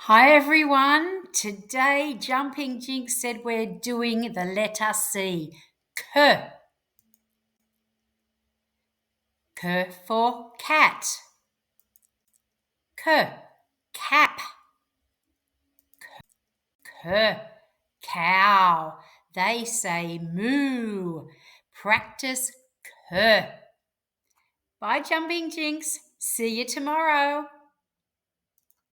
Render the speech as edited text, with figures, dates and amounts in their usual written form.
Hi everyone. Today Jumping Jinx said we're doing the letter C. K. K for cat. K. Cap. K. Cow. They say moo. Practice K. Bye Jumping Jinx. See you tomorrow.